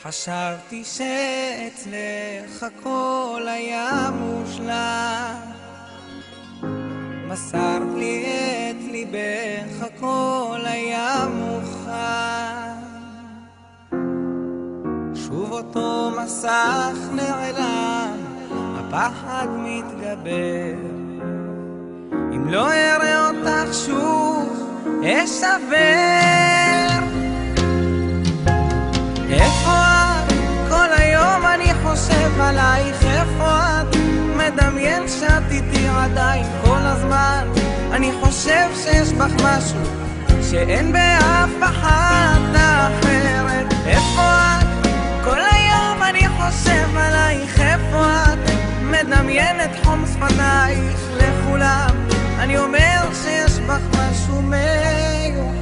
חשבתי שאצלך הכל היה מושלם, מסרת לי את ליבך, הכל היה מוכן. שוב אותו מסך נעלם, הפחד מתגבר. אם לא אראה אותך שוב, אשבר. איפה את? כל היום אני חושב עלייך. איפה את? מדמיין שאת איתי עדיין כל הזמן. אני חושב שיש בך משהו שאין באף אחת אחרת. איפה את? כל היום אני חושב עלייך. איפה את? מדמיין את חום שפתייך לכולם. אני אומר שיש בך משהו מיוחד.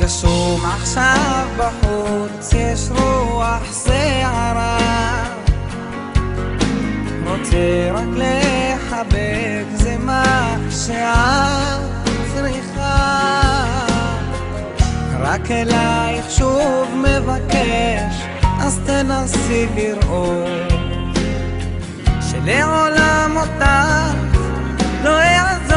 גשום עכשיו בחוץ, יש רוח שערה, רוצה רק לחבק, זה מה שאת צריכה. רק אלייך שוב מבקש, אז תנסי לראות שלעולם אותך לא יעזור.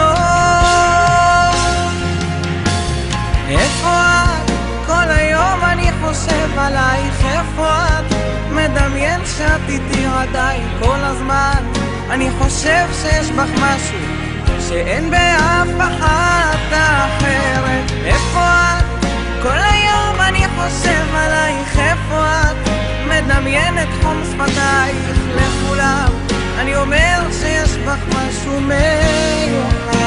איפה את? כל היום אני חושב עלייך. איפה את? מדמיין שאת איתי עדיין כל הזמן. אני חושב שיש בך משהו שאין באף אחת אחרת. איפה את? כל היום אני חושב עלייך. איפה את? מדמיין את חום שפתייך לכולם. אני אומר שיש בך משהו מיוחד.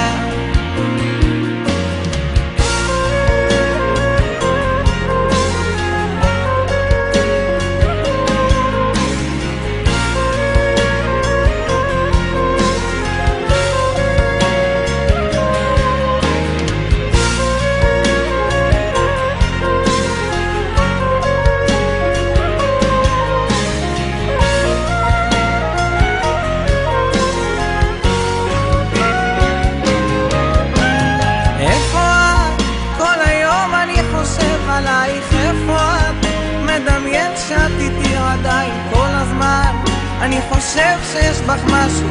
שאת איתי עדיין כל הזמן. אני חושב שיש בך משהו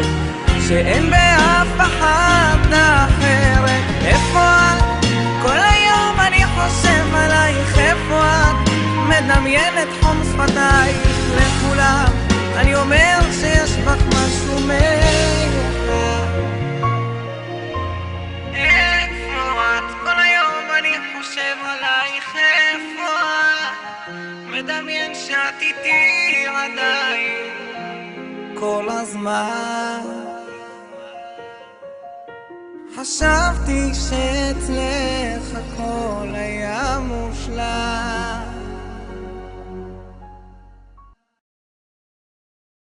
שאין באף אחת אחרת. איפה את? כל היום אני חושב עלייך. איפה את? מדמיין את חום שפתייך לכולם. אני אומר שיש בך משהו מיוחד. איפה את? כל היום אני חושב עלייך. איפה את? מדמיין שאת איתי עדיין כל הזמן. חשבתי שאצלך הכל היה מושלם,